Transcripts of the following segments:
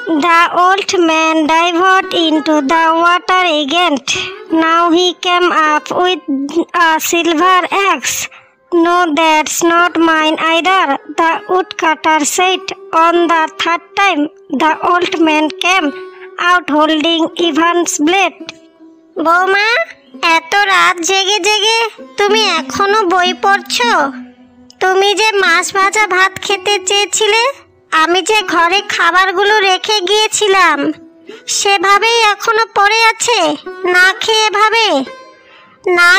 The old man dived into the water again. Now he came up with a silver axe. No, that's not mine either, the woodcutter said. On the third time, the old man came out holding Ivan's blade. বৌমা, এত রাত জেগে জেগে তুমি এখনো বই পড়ছো? তুমি যে মাছ ভাজা ভাত খেতে চেয়েছিলে, আমি যে ঘরে খাবারগুলো রেখে গিয়েছিলাম সেভাবেই এখনো পড়ে আছে। না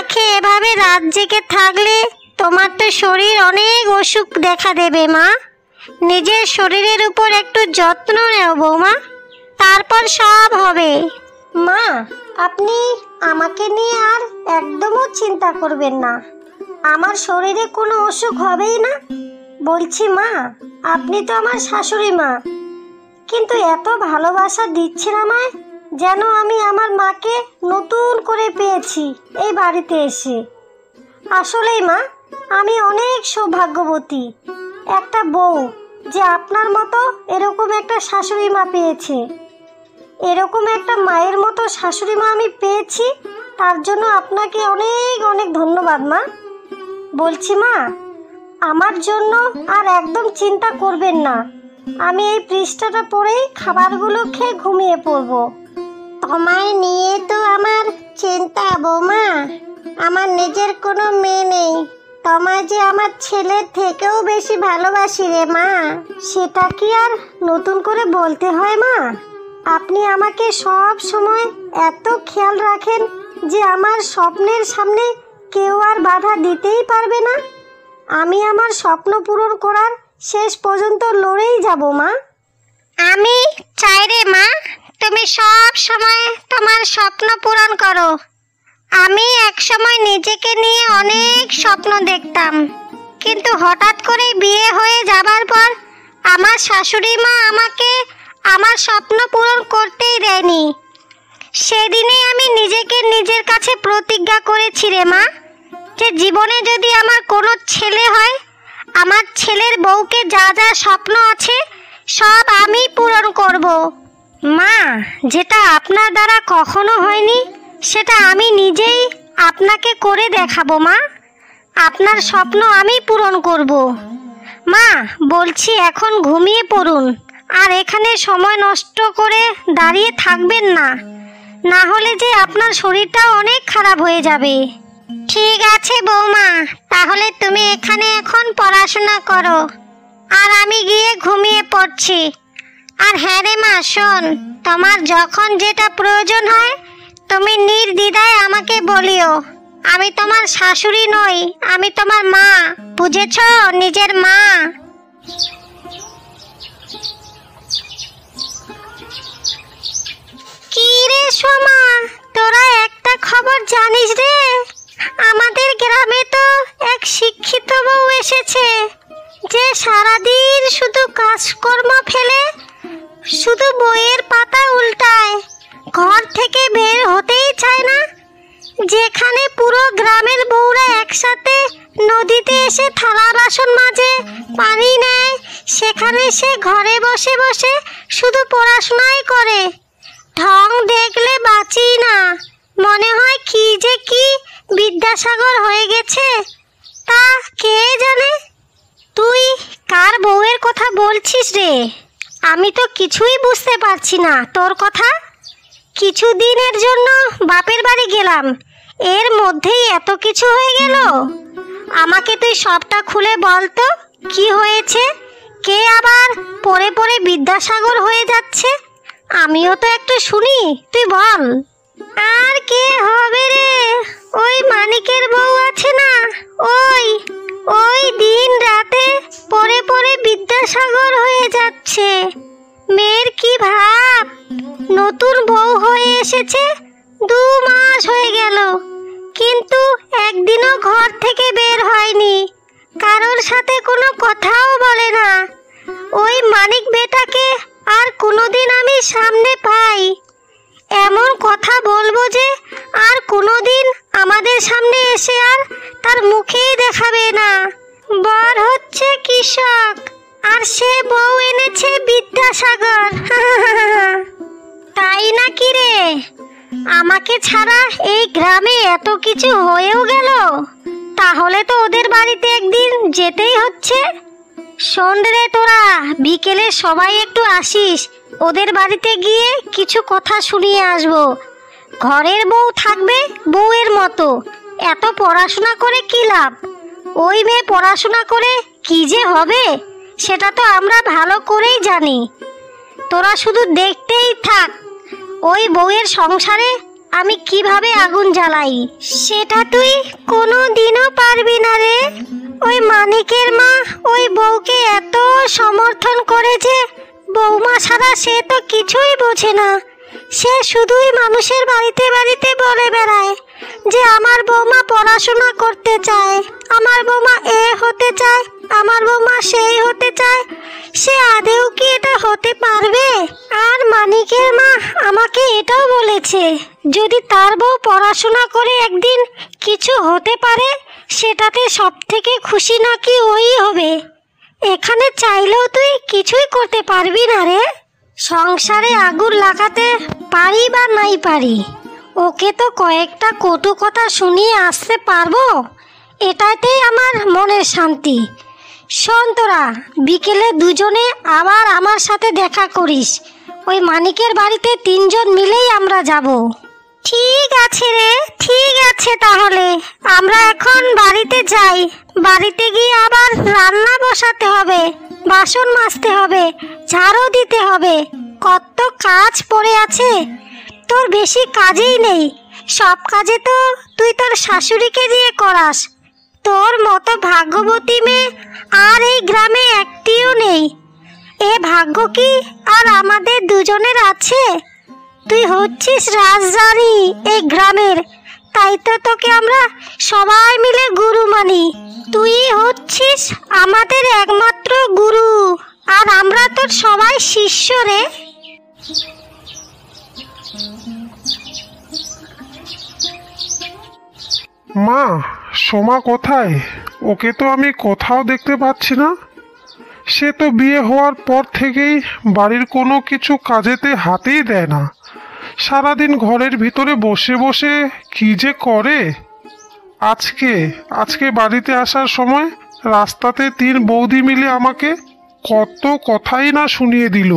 খেয়ে এভাবে রাত জেগে থাকলে তোমার তো শরীর অনেক অসুখ দেখা দেবে মা। নিজের শরীরের উপর একটু যত্ন নেও বৌমা, তারপর সব হবে। মা, আপনি আমাকে নিয়ে আর একদমও চিন্তা করবেন না, আমার শরীরে কোনো অসুখ হবেই না। বলছি মা, আপনি তো আমার শাশুড়ি মা, কিন্তু এত ভালোবাসা দিচ্ছেন আমায় যেন আমি আমার মাকে নতুন করে পেয়েছি এই বাড়িতে এসে। আসলেই মা, আমি অনেক সৌভাগ্যবতী একটা বউ যে আপনার মতো এরকম একটা শাশুড়ি মা পেয়েছে। এরকম একটা মায়ের মতো শাশুড়ি মা আমি পেয়েছি, তার জন্য আপনাকে অনেক অনেক ধন্যবাদ মা। বলছি মা, আমার জন্য আর একদম চিন্তা করবেন না, আমি এই পৃষ্ঠাটা পড়েই খাবারগুলো খেয়ে ঘুমিয়ে পড়ব। তোমায় নিয়ে তো আমার চিন্তা বৌমা, আমার নিজের কোনো মেয়ে নেই, তোমায় যে আমার ছেলের থেকেও বেশি ভালোবাসি রে মা। সেটা কি আর নতুন করে বলতে হয় মা? আপনি আমাকে সব সময় এত খেয়াল রাখেন যে আমার স্বপ্নের সামনে কেউ আর বাধা দিতেই পারবে না। আমি আমার স্বপ্ন পূরণ করার শেষ পর্যন্ত লড়েই যাব মা। আমি চাই রে মা, তুমি সব সময় তোমার স্বপ্ন পূরণ করো। আমি একসময় নিজেকে নিয়ে অনেক স্বপ্ন দেখতাম, কিন্তু হঠাৎ করে বিয়ে হয়ে যাবার পর আমার শাশুড়ি মা আমাকে আমার স্বপ্ন পূরণ করতেই দেয়নি। সেদিনেই আমি নিজেকে নিজের কাছে প্রতিজ্ঞা করেছি রে মা, যে জীবনে যদি আমার কোনো ছেলে হয়, আমার ছেলের বউকে যা যা স্বপ্ন আছে সব আমি পূরণ করব। মা, যেটা আপনার দ্বারা কখনো হয়নি সেটা আমি নিজেই আপনাকে করে দেখাবো মা। আপনার স্বপ্ন আমি পূরণ করব। মা, বলছি এখন ঘুমিয়ে পড়ুন, আর এখানে সময় নষ্ট করে দাঁড়িয়ে থাকবেন না, না হলে যে আপনার শরীরটা অনেক খারাপ হয়ে যাবে। ঠিক আছে বৌমা, তাহলে তুমি এখানে এখন পড়াশোনা করো, আর আমি গিয়ে ঘুমিয়ে পড়ছি। আর হ্যাঁ রে মা, শোন, তোমার যখন যেটা প্রয়োজন হয় তুমি নির্দ্বিধায় আমাকে বলিও। আমি তোমার শাশুড়ি নই, আমি তোমার মা, বুঝেছো? নিজের মা। কি রে সোমা, তোরা একটা খবর জানিস রে? আমাদের গ্রামে তো এক শিক্ষিত বউ এসেছে, যে সারাদিন শুধু কাজকর্ম ফেলে শুধু বইয়ের পাতা উল্টায়, ঘর থেকে বের হতেই চায় না। যেখানে পুরো গ্রামের বউরা একসাথে নদীতে এসে থালা বাসন মাজে, পানি নেয়, সেখানে সে ঘরে বসে বসে শুধু পড়াশোনাই করে। ঢং দেখলে বাঁচি না, মনে হয় কি যে কি বিদ্যাসাগর হয়ে গেছে। তা কে জানে? তুই কার বউয়ের কথা বলছিস রে? আমি তো কিছুই বুঝতে পারছি না তোর কথা। কিছুদিনের জন্য বাপের বাড়ি গেলাম, এর মধ্যেই এত কিছু হয়ে গেল। আমাকে তুই সবটা খুলে বল তো, কি হয়েছে? কে আবার পড়ে পড়ে বিদ্যাসাগর হয়ে যাচ্ছে? আমিও তো একটু শুনি, তুই বল। আর কে হবে রে? ওই মানিকের বউ আছে না, ওই দিন রাতে পড়ে পড়ে বিদ্যাসাগর হয়ে যাচ্ছে। মেয়ের কি ভাব, নতুন বউ হয়ে এসেছে, 2 মাস হয়ে গেল, কিন্তু একদিনও ঘর থেকে বের হয়নি, কারোর সাথে কোনো কথাও বলে না। ওই মানিক বেটাকে আর কোনোদিন আমি সামনে পাই, এমন কথা বলবো যে আর কোনোদিন আমাদের সামনে এসে আর তার মুখেই দেখাবে না। বর হচ্ছে কৃষক, আর সে বউ এনেছে বিদ্যাসাগর। তাই নাকি রে? আমাকে ছাড়া এই গ্রামে এত কিছু হয়েও গেল। তাহলে তো ওদের বাড়িতে একদিন যেতেই হচ্ছে। শোন রে তোরা, বিকেলে সবাই একটু আসিস। ওদের বাড়িতে গিয়ে কিছু কথা শুনিয়ে আসবো। ঘরের বউ থাকবে বউয়ের মতো। এত পড়াশোনা করে কি লাভ? ওই মেয়ে পড়াশোনা করে কি যে হবে সেটা তো আমরা ভালো করেই জানি। তোরা শুধু দেখতেই থাক ওই বউয়ের সংসারে আমি কিভাবে আগুন জ্বালাই। সেটা তুই কোনো দিনও পারবি না রে। ওই মানিকের মা ওই বউকে এত সমর্থন করেছে, বৌমা ছাড়া সে তো কিছুই বোঝে না। সে শুধুই মানুষের বাড়িতে বাড়িতে বলে বেড়ায় যে আমার বৌমা পড়াশোনা করতে চায়, আমার বৌমা এ হতে চায়, আমার বৌমা সেই হতে চায়। সে আদেও কি এটা হতে পারবে? আর মানিকের মা আমাকে এটাও বলেছে যদি তার বউ পড়াশোনা করে একদিন কিছু হতে পারে সেটাতে সব থেকে খুশি নাকি ওই হবে। এখানে চাইলেও তুই কিছুই করতে পারবি না রে। সংসারে আগুন লাগাতে পারি বা নাই পারি, ওকে তো কয়েকটা কটু কথা শুনিয়ে আসতে পারবো, এটাতেই আমার মনের শান্তি। শোন তোরা, বিকেলে দুজনে আবার আমার সাথে দেখা করিস। ওই মানিকের বাড়িতে 3 জন মিলেই আমরা যাব। ঠিক আছে রে, ঠিক আছে। তাহলে আমরা এখন বাড়িতে যাই। বাড়িতে গিয়ে আবার রান্না বসাতে হবে, বাসন মাজতে হবে, ঝাড়ু দিতে হবে। কত কাজ পড়ে আছে। তোর বেশি কাজেই নেই, সব কাজে তো তুই তোর শাশুড়িকে দিয়ে করাস। তোর মতো ভাগ্যবতী মেয়ে আর এই গ্রামে একটিও নেই। এ ভাগ্য কি আর আমাদের দুজনের আছে? তুই হচ্ছিস রাজরানী এই গ্রামের, তাই তো তোকে আমরা সবাই মিলে গুরু মানি। তুই হচ্ছিস আমাদের একমাত্র গুরু, আর আমরা তোর সবাই শিষ্য রে। মা, সোমা কোথায়? ওকে তো আমি কোথাও দেখতে পাচ্ছি না। সে তো বিয়ে হওয়ার পর থেকেই বাড়ির কোনো কিছু কাজেতে হাতেই দেয় না। সারাদিন ঘরের ভিতরে বসে বসে কি যে করে। আজকে বাড়িতে আসার সময় রাস্তাতে 3 বৌদি মিলে আমাকে কত কথাই না শুনিয়ে দিল।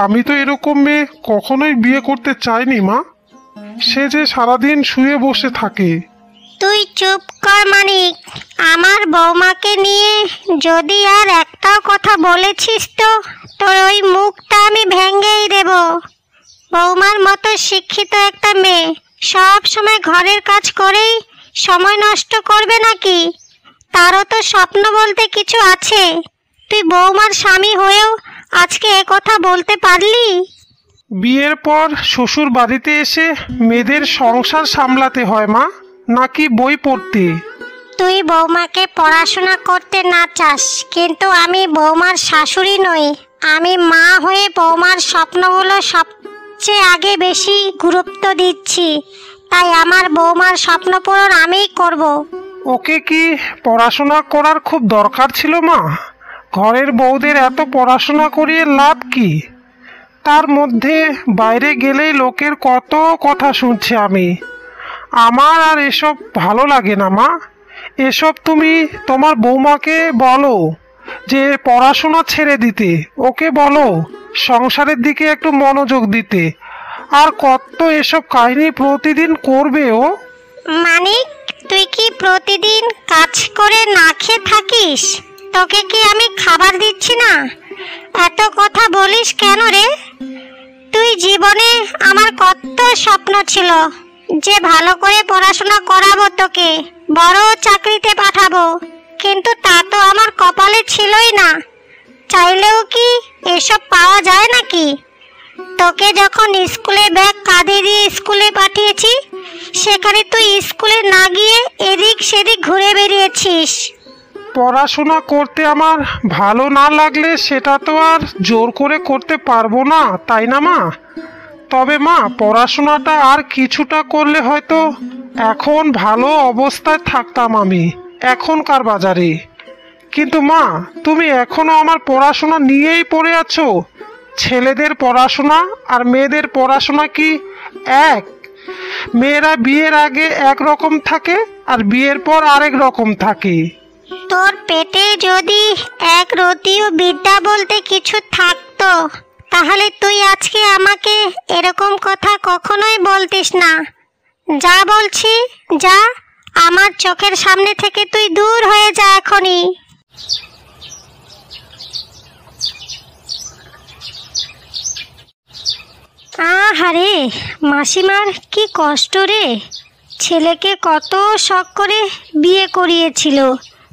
আমি তো এরকম মেয়ে কখনোই বিয়ে করতে চাইনি মা। সে যে সারাদিন শুয়ে বসে থাকে। তুই চুপ কর মানিক। আমার বৌমাকে নিয়ে যদি আর একটাও কথা বলেছিস তো তোর ওই মুখটা আমি ভেঙেই দেব। বৌমার মতো শিক্ষিত একটা মেয়ে সব সময় ঘরের কাজ করেই সময় নষ্ট করবে নাকি? তারও তো স্বপ্ন বলতে কিছু আছে। তুই বৌমার স্বামী হয়েও আজকে এ কথা বলতে পারলি? বিয়ের পর শ্বশুর বাড়িতে এসে মেয়েদের সংসার সামলাতে হয় মা, নাকি বই পড়তে? তুই বৌমাকে পড়াশোনা করতে না চাস, কিন্তু আমি বৌমার শাশুড়ি নই। আমি মা হয়ে বৌমার স্বপ্নগুলো সবচেয়ে আগে বেশি গুরুত্ব দিচ্ছি। তাই আমার বৌমার স্বপ্ন পূরণ আমিই করব। ওকে কি পড়াশোনা করার খুব দরকার ছিল মা? ঘরের বউদের এত পড়াশোনা করিয়ে লাভ কি? তার মধ্যে বাইরে গেলেই লোকের কত কথা শুনছি আমি। আমার আর এসব ভালো লাগে না মা। এসব তুমি তোমার বৌমাকে বলো যে পড়াশোনা ছেড়ে দিতে। ওকে বলো সংসারের দিকে একটু মনোযোগ দিতে। আর কত এসব কাহিনী প্রতিদিন করবে ও? মানিক, তুই কি প্রতিদিন কাজ করে না খেয়ে থাকিস? তোকে কি আমি খাবার দিচ্ছি না? এত কথা বলিস কেন রে? তুই জীবনে আমার কত স্বপ্ন ছিল যে ভালো করে পড়াশোনা করাবো, তোকে বড় চাকরিতে পাঠাবো, কিন্তু তা তো আমার কপালে ছিলই না। চাইলেও কি এসব পাওয়া যায় নাকি? তোকে যখন স্কুলে ব্যাগ কাঁধে দিয়ে স্কুলে পাঠিয়েছি, সেখানে তুই স্কুলে না গিয়ে এদিক সেদিক ঘুরে বেরিয়েছিস। পড়াশোনা করতে আমার ভালো না লাগলে সেটা তো আর জোর করে করতে পারবো না, তাই না মা? তবে মা, পড়াশোনাটা আর কিছুটা করলে হয়তো এখন ভালো অবস্থায় থাকতাম আমি এখনকার বাজারে। কিন্তু মা, তুমি এখনো আমার পড়াশোনা নিয়েই পড়ে আছো। ছেলেদের পড়াশোনা আর মেয়েদের পড়াশোনা কি এক? মেয়েরা বিয়ের আগে একরকম থাকে আর বিয়ের পর আরেক রকম থাকে। তোর পেটে যদি এক রতিও বিদ্যা বলতে কিছু থাকতো তাহলে তুই আজকে আমাকে এরকম কথা কখনোই বলতিস না। যা বলছি যা, আমার চোখের সামনে থেকে তুই দূর হয়ে যা এখনই। আহারে, মাসিমার কি কষ্ট রে। ছেলেকে কত শখ করে বিয়ে করিয়েছিল,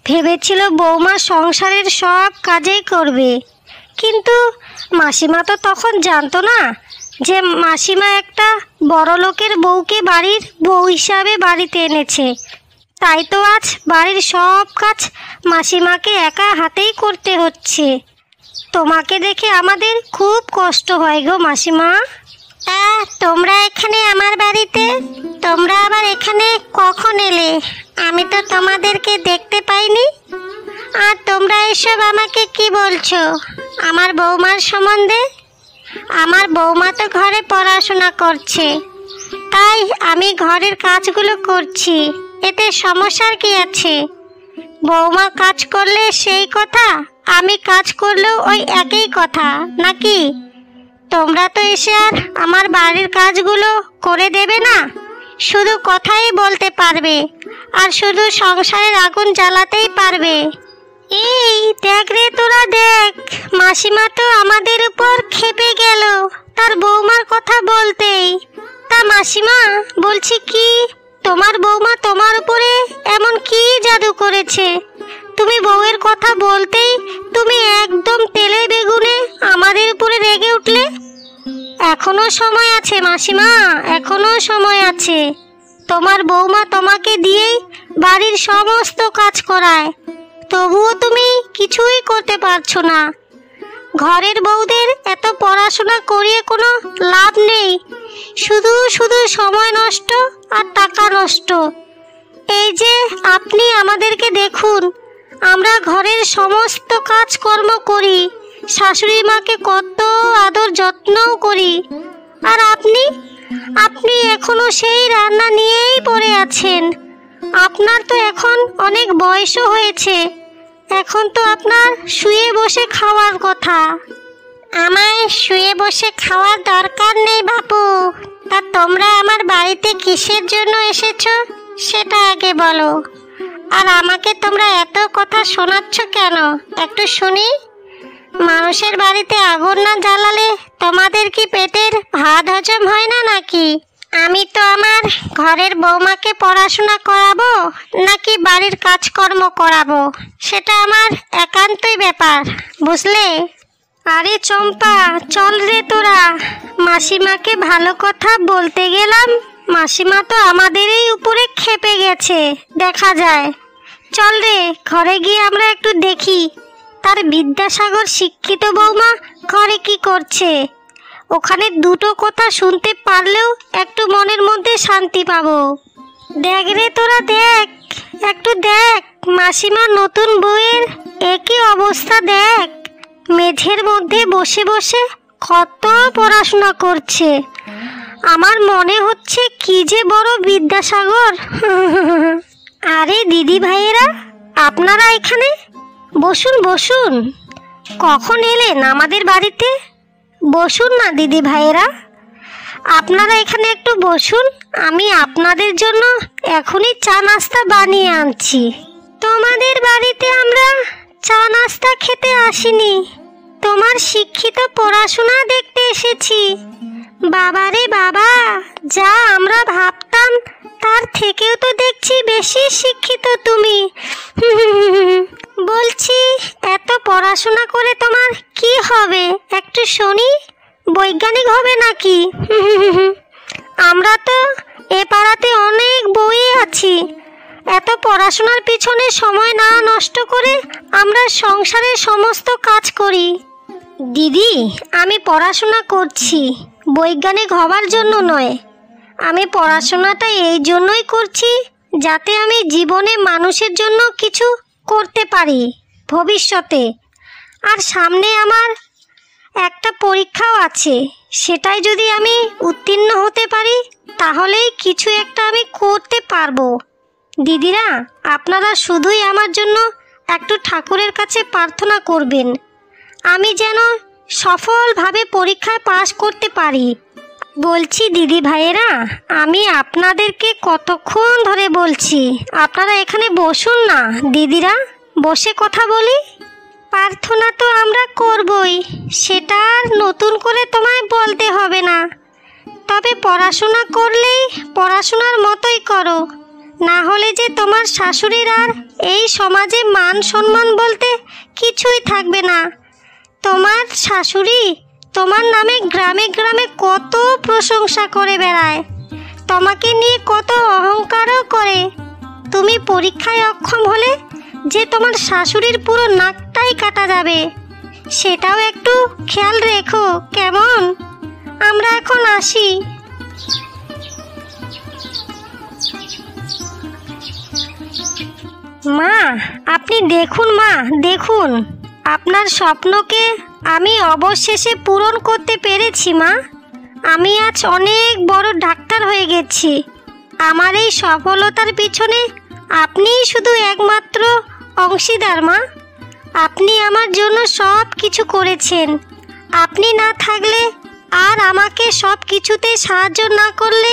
ভেবেছিল বৌমা সংসারের সব কাজেই করবে। কিন্তু মাসিমা তো তখন জানতো না যে মাসিমা একটা বড় লোকের বউকে বাড়ির বউ হিসাবে বাড়িতে এনেছে। তাই তো আজ বাড়ির সব কাজ মাসিমাকে একা হাতেই করতে হচ্ছে। তোমাকে দেখে আমাদের খুব কষ্ট হয় গো মাসিমা। তা তোমরা এখানে আমার বাড়িতে, তোমরা আবার এখানে কখন এলে? আমি তো তোমাদেরকে দেখতে পাইনি। আর তোমরা এসব আমাকে কি বলছো আমার বৌমার সম্বন্ধে? আমার বৌমা তো ঘরে পড়াশোনা করছে, তাই আমি ঘরের কাজগুলো করছি। এতে সমস্যার কি আছে? বৌমা কাজ করলে সেই কথা, আমি কাজ করলেও ওই একই কথা নাকি? তোমরা তো এসে আর আমার বাড়ির কাজগুলো করে দেবে না, শুধু কথাই বলতে পারবে আর শুধু সংসারের আগুন জ্বালাতেই পারবে। এই দেখ রে তোরা দেখ, মাসিমা তো আমাদের উপর খেপে গেল তার বৌমার কথা বলতেই। তা মাসিমা, বলছি কি, তোমার বৌমা তোমার উপরে এমন কি জাদু করেছে? তুমি বউয়ের কথা বলতেই তুমি একদম তেলে বেগুনে আমাদের উপরে রেগে উঠলে। এখনো সময় আছে মাসিমা, এখনো সময় আছে। তোমার বৌমা তোমাকে দিয়েই বাড়ির সমস্ত কাজ করায়, তবুও তুমি কিছুই করতে পারছো না। ঘরের বউদের এত পড়াশোনা করিয়ে কোনো লাভ নেই, শুধু শুধু সময় নষ্ট আর টাকা নষ্ট। এই যে আপনি আমাদেরকে দেখুন, আমরা ঘরের সমস্ত কাজকর্ম করি, শাশুড়ি মাকে কত আদর যত্নও করি, আর আপনি এখনো সেই রান্না নিয়েই পড়ে আছেন। আপনার তো এখন অনেক বয়সও হয়েছে, এখন তো আপনার শুয়ে বসে খাওয়ার কথা। আমায় শুয়ে বসে খাওয়ার দরকার নেই বাপু। তা তোমরা আমার বাড়িতে কিসের জন্য এসেছো সেটা আগে বলো। আর আমাকে তোমরা এত কথা শোনাচ্ছ কেন একটু শুনি। মানুষের বাড়িতে আগুন না জ্বালালে তোমাদের কি পেটের ভাত হজম হয় না নাকি? আমি তো আমার ঘরের বৌমাকে পড়াশোনা করাবো নাকি বাড়ির কাজকর্ম করাবো সেটা আমার একান্তই ব্যাপার, বুঝলে? আরে চম্পা, চল রে তোরা। মাসিমাকে ভালো কথা বলতে গেলাম, মাসিমা তো আমাদেরই উপরে খেপে গেছে দেখা যায়। চল রে, ঘরে গিয়ে আমরা একটু দেখি তার বিদ্যাসাগর শিক্ষিত বৌমা ঘরে কি করছে। ওখানে দুটো কথা শুনতে পারলেও একটু মনের মধ্যে শান্তি পাবো। দেখ রে তোরা দেখ, একটু দেখ মাসিমার নতুন বউয়ের একই অবস্থা দেখ। মেঝের মধ্যে বসে বসে কত পড়াশোনা করছে। আমার মনে হচ্ছে কি যে বড় বিদ্যাসাগর। আরে দিদি ভাইয়েরা, আপনারা এখানে বসুন বসুন। কখন এলেন আমাদের বাড়িতে? বসুন না দিদি ভাইয়েরা, আপনারা এখানে একটু বসুন। আমি আপনাদের জন্য এখনই চা নাস্তা বানিয়ে আনছি। তোমাদের বাড়িতে আমরা চা নাস্তা খেতে আসিনি, তোমার শিক্ষিত পড়াশোনা দেখতে এসেছি। বাবারে বাবা, যা আমরা ভাবতাম তার থেকেও তো দেখছি বেশি শিক্ষিত তুমি। বলছি, এত পড়াশোনা করে তোমার কি হবে একটু শুনি? বৈজ্ঞানিক হবে নাকি? আমরা তো এ পাড়াতে অনেক বই আছি, এত পড়াশোনার পিছনে সময় না নষ্ট করে আমরা সংসারের সমস্ত কাজ করি। দিদি, আমি পড়াশোনা করছি বৈজ্ঞানিক হবার জন্য নয়। আমি পড়াশোনাটা এই জন্যই করছি যাতে আমি জীবনে মানুষের জন্য কিছু করতে পারি। ভবিষ্যতে। আর সামনে আমার একটা পরীক্ষাও আছে, সেটাই যদি আমি উত্তীর্ণ হতে পারি তাহলেই কিছু একটা আমি করতে পারবো। দিদিরা, আপনারা শুধুই আমার জন্য একটু ঠাকুরের কাছে প্রার্থনা করবেন, আমি যেন সফলভাবে পরীক্ষায় পাশ করতে পারি। বলছি দিদি ভাইয়েরা, আমি আপনাদেরকে কতক্ষণ ধরে বলছি আপনারা এখানে বসুন না। দিদিরা, বসে কথা বলি। প্রার্থনা তো আমরা করবই, সেটা আর নতুন করে তোমায় বলতে হবে না। তবে পড়াশোনা করলেই পড়াশোনার মতোই করো, না হলে যে তোমার শাশুড়ির আর এই সমাজে মান সম্মান বলতে কিছুই থাকবে না। তোমার শাশুড়ি তোমার নামে গ্রামে গ্রামে কত প্রশংসা করে বেড়ায়, তোমাকে নিয়ে কত অহংকারও করে। তুমি পরীক্ষায় অক্ষম হলে যে তোমার শাশুড়ির পুরো নাকটাই কাটা যাবে, সেটাও একটু খেয়াল রেখো, কেমন? আমরা এখন আসি। মা, আপনি দেখুন মা, দেখুন আপনার স্বপ্নকে আমি অবশেষে পূরণ করতে পেরেছি মা। আমি আজ অনেক বড় ডাক্তার হয়ে গেছি। আমার এই সফলতার পিছনে আপনিই শুধু একমাত্র অংশীদার মা। আপনি আমার জন্য সব কিছু করেছেন। আপনি না থাকলে আর আমাকে সব কিছুতে সাহায্য না করলে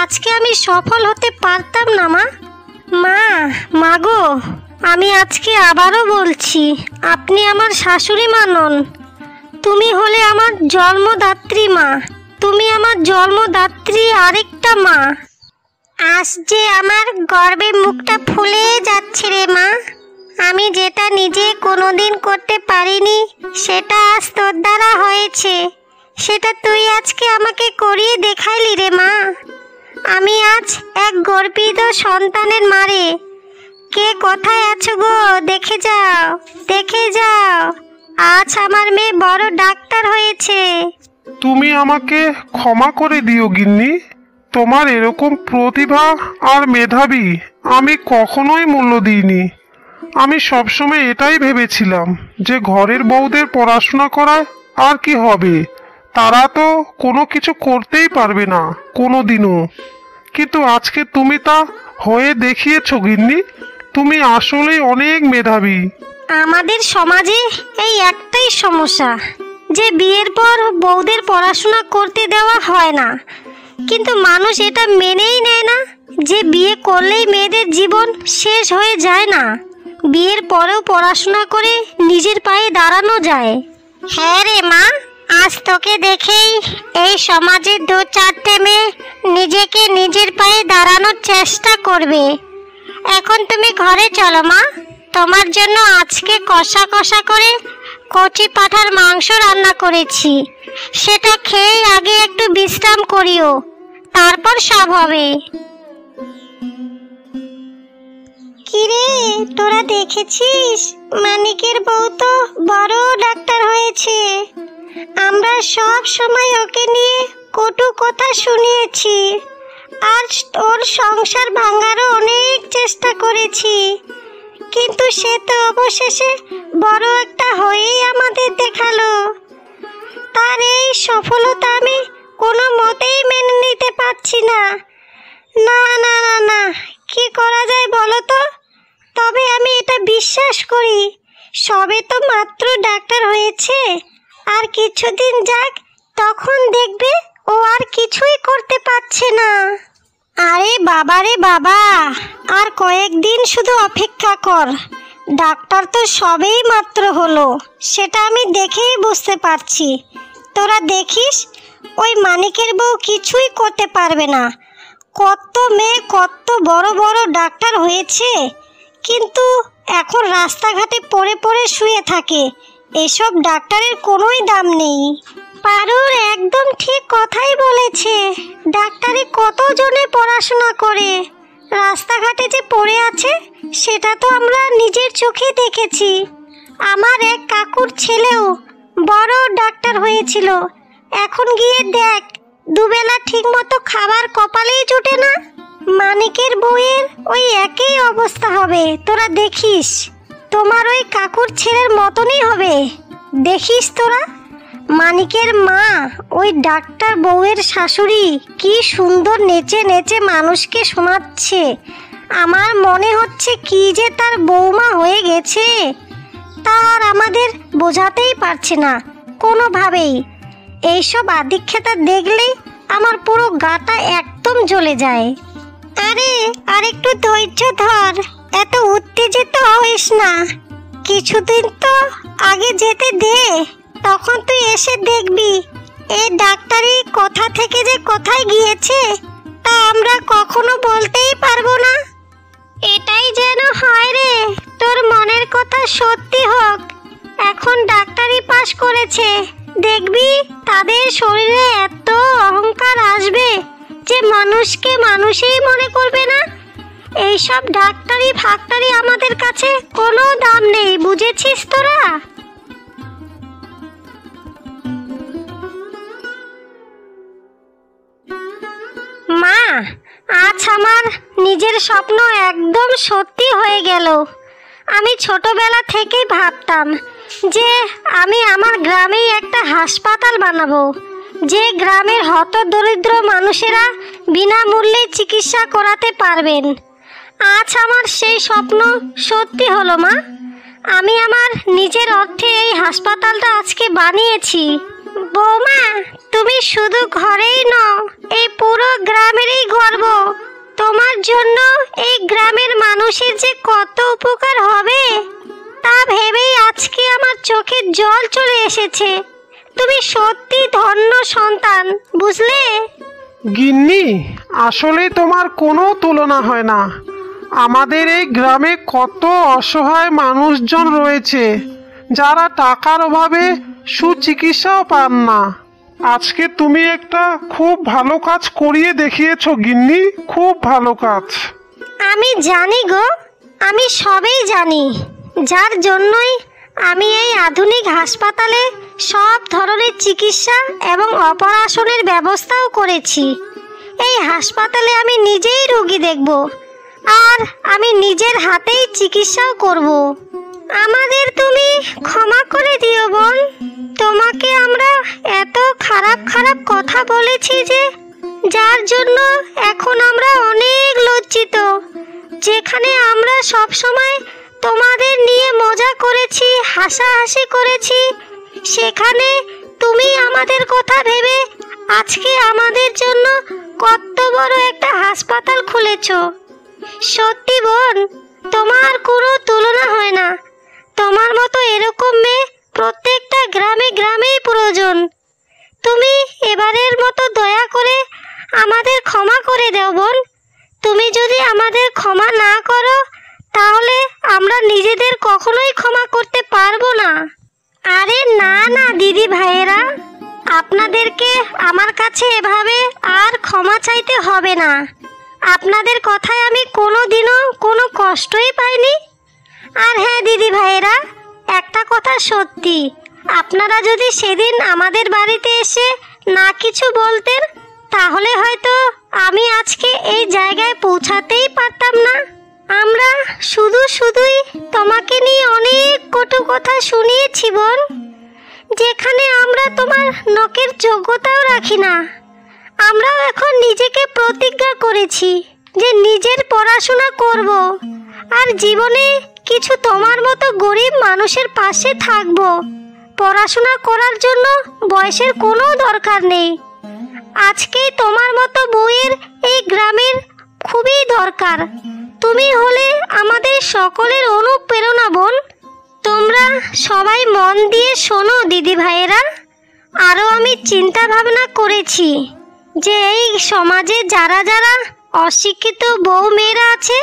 আজকে আমি সফল হতে পারতাম না মা। মাগো, আমি আজকে আবারও বলছি, আপনি আমার শাশুড়ি মা নন, তুমি হলে আমার জন্মদাত্রী মা। তুমি আমার জন্মদাত্রী আরেকটা মা। আজ যে আমার গর্বে মুখটা ফুলে যাচ্ছে রে মা। আমি যেটা নিজে কোনোদিন করতে পারিনি সেটা আজ তোর দ্বারা হয়েছে, সেটা তুই আজকে আমাকে করিয়ে দেখাইলি রে মা। আমি আজ এক গর্বিত সন্তানের মারে। কে কোথায় আছো গো? দেখে যাও, দেখে যাও, আজ আমার মেয়ে বড় ডাক্তার হয়েছে। তুমি আমাকে ক্ষমা করে দিও গিন্নি। তোমার এরকম প্রতিভা আর মেধাবী আমি কখনোই মূল্য দিইনি। আমি সবসময় এটাই ভেবেছিলাম যে ঘরের বউদের পড়াশোনা করায় আর কি হবে, তারা তো কোনো কিছু করতেই পারবে না কোনো দিনও। কিন্তু আজকে তুমি তা হয়ে দেখিয়েছো গিন্নি। তুমি আসলেই অনেক মেধাবী। আমাদের সমাজে এই একটাই সমস্যা যে বিয়ের পর বউদের পড়াশোনা করতে দেওয়া হয় না, কিন্তু মানুষ এটা মেনেই নেয় না যে বিয়ে করলেই মেয়েদের জীবন শেষ হয়ে যায় না, বিয়ের পরেও পড়াশোনা করে নিজের পায়ে দাঁড়ানো যায়। হ্যাঁ রে মা, আজ তোকে দেখেই এই সমাজের 2-4টে মেয়ে নিজেকে নিজের পায়ে দাঁড়ানোর চেষ্টা করবে। এখন তুমি ঘরে চলো মা, তোমার জন্য আজকে কষা কষা করে কচি পাঁঠার মাংস রান্না করেছি, সেটা খেয়ে আগে একটু বিশ্রাম করিও, তারপর সব হবে। কিরে, তোরা দেখেছিস মানিকের বউ তো বড় ডাক্তার হয়েছে। আমরা সব সময় ওকে নিয়ে কটু কথা শুনিয়েছি, আর ওর সংসার ভাঙারও অনেক চেষ্টা করেছি, কিন্তু সে তো অবশেষে বড় একটা হয়েই আমাদের দেখালো। তার এই সফলতা আমি কোনো মতেই মেনে নিতে পারছি না। না না না না, কি করা যায় বলো তো? তবে আমি এটা বিশ্বাস করি, সবে তো মাত্র ডাক্তার হয়েছে, আর কিছুদিন যাক, তখন দেখবে ও আর কিছুই করতে পারছে না। আরে বাবা রে বাবা, আর কয়েকদিন শুধু অপেক্ষা কর। ডাক্তার তো সবেই মাত্র হলো, সেটা আমি দেখেই বুঝতে পারছি। তোরা দেখিস, ওই মানিকের বউ কিছুই করতে পারবে না। কত মেয়ে কত বড় বড় ডাক্তার হয়েছে, কিন্তু এখন রাস্তাঘাটে পড়ে পড়ে শুয়ে থাকে। এসব ডাক্তারের কোনোই দাম নেই। পারুর একদম ঠিক কথাই বলেছে। ডাক্তারি কতজনে পড়াশোনা করে রাস্তাঘাটে যে পড়ে আছে, সেটা তো আমরা নিজের চোখে দেখেছি। আমার এক কাকুর ছেলেও বড় ডাক্তার হয়েছিল, এখন গিয়ে দেখ, দুবেলা ঠিক মতো খাবার কপালেই জুটে না। মানিকের বউয়ের ওই একই অবস্থা হবে, তোরা দেখিস। তোমার ওই কাকুর ছেলের মতনই হবে। দেখিস তোরা, মানিকের মা ওই ডাক্তার বউয়ের শাশুড়ি কি সুন্দর নেচে নেচে মানুষকে শোনাচ্ছে। আমার মনে হচ্ছে কি যে তার বৌমা হয়ে গেছে, তার আমাদের বোঝাতেই পারছে না কোনোভাবেই। এইসব আদিক্ষেতা দেখলেই আমার পুরো গাটা একদম জ্বলে যায়। আরে আর একটু ধৈর্য ধর, এত উত্তেজিত হইস না। কিছুদিন তো আগে যেতে দে, তখন তুই এসে দেখবি এই ডাক্তারি কোথা থেকে যে কোথায় গিয়েছে তা আমরা কখনো বলতেই পারবো না। এটাই যেন হয় রে, তোর মনের কথা সত্যি হোক। এখন ডাক্তারি পাশ করেছে, দেখবি তাদের শরীরে এত অহংকার আসবে যে মানুষকে মানুষই মনে করবে না। এইসব ডাক্তারি ফাক্তারি আমাদের কাছে কোনো দাম নেই, বুঝেছিস তোরা? মা, আজ আমার নিজের স্বপ্ন একদম সত্যি হয়ে গেল। আমি ছোটবেলা থেকেই ভাবতাম যে আমি আমার গ্রামেই একটা হাসপাতাল বানাবো, যে গ্রামের হতদরিদ্র মানুষেরা বিনামূল্যে চিকিৎসা করাতে পারবেন। আজ আমার সেই স্বপ্ন সত্যি হলো মা। আমি আমার নিজের অর্থে এই হাসপাতালটা আজকে বানিয়েছি। বৌমা, তুমি শুধু ঘরেই নও, এই পুরো গ্রামেরই গর্ব। তোমার জন্য এই গ্রামের মানুষের যে কত উপকার হবে তা ভেবেই আজকে আমার চোখে জল চলে এসেছে। তুমি সত্যি ধন্য সন্তান, বুঝলে? গিন্নি, আসলে তোমার কোনো তুলনা হয় না। আমাদের এই গ্রামে কত অসহায় মানুষজন রয়েছে যারা টাকার অভাবে সুচিকিৎসাও পান না। আজকে তুমি একটা খুব ভালো কাজ করিয়ে দেখিয়েছো গিন্নি, খুব ভালো কাজ। আমি জানি গো, আমি সবই জানি। যার জন্যই আমি এই আধুনিক হাসপাতালে সব ধরনের চিকিৎসা এবং অপারেশনের ব্যবস্থাও করেছি। এই হাসপাতালে আমি নিজেই রোগী দেখব, আর আমি নিজের হাতেই চিকিৎসাও করব। আমাদের তুমি ক্ষমা করে দিও বোন। তোমাকে আমরা এত খারাপ খারাপ কথা বলেছি যে, যার জন্য এখন আমরা অনেক লজ্জিত। যেখানে আমরা সব সময় তোমাদের নিয়ে মজা করেছি, হাসাহাসি করেছি, সেখানে তুমি আমাদের কথা ভেবে আজকে আমাদের জন্য কত বড় একটা হাসপাতাল খুলেছো। সত্যি বোন, তোমার কোনো তুলনা হয় না। তোমার মতো এরকম মেয়ে প্রত্যেকটা গ্রামে গ্রামেই প্রয়োজন। তুমি এবারের মতো দয়া করে আমাদের ক্ষমা করে দাও বোন। তুমি যদি আমাদের ক্ষমা না করো তাহলে আমরা নিজেদের কখনোই ক্ষমা করতে পারবো না। আরে না না দিদি ভাইয়েরা, আপনাদেরকে আমার কাছে এভাবে আর ক্ষমা চাইতে হবে না। আপনাদের কথায় আমি কোনোদিনও কোনো কষ্টই পাইনি। আর হ্যাঁ দিদি ভাইয়েরা, একটা কথা সত্যি, আপনারা যদি সেদিন আমাদের বাড়িতে এসে না কিছু বলতেন তাহলে হয়তো আমি আজকে এই জায়গায় পৌঁছাতেই পারতাম না। আমরা শুধুই তোমাকে নিয়ে অনেক কটু কথা শুনিয়েছি বোন, যেখানে আমরা তোমার নখের যোগ্যতাও রাখি না। আমরাও এখন নিজেকে প্রতিজ্ঞা করেছি যে নিজের পড়াশোনা করব, আর জীবনে কিছু তোমার মতো গরিব মানুষের পাশে থাকব। পড়াশোনা করার জন্য বয়সের কোনো দরকার নেই। আজকেই তোমার মতো বউয়ের এই গ্রামের খুবই দরকার। তুমি হলে আমাদের সকলের অনুপ্রেরণা বোন। তোমরা সবাই মন দিয়ে শোনো দিদি ভাইয়েরা। আরও আমি চিন্তা ভাবনা করেছি যে এই সমাজে যারা যারা অশিক্ষিত বউ মেয়েরা আছে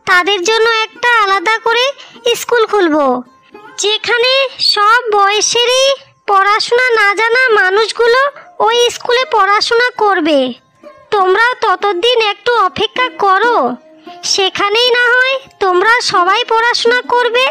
তাদের জন্য একটা আলাদা করে স্কুল খুলব, যেখানে সব বয়সেরই পড়াশোনা না জানা মানুষগুলো ওই স্কুলে পড়াশোনা করবে। তোমরাও ততদিন একটু অপেক্ষা করো, সেখানেই না হয় তোমরা সবাই পড়াশোনা করবে।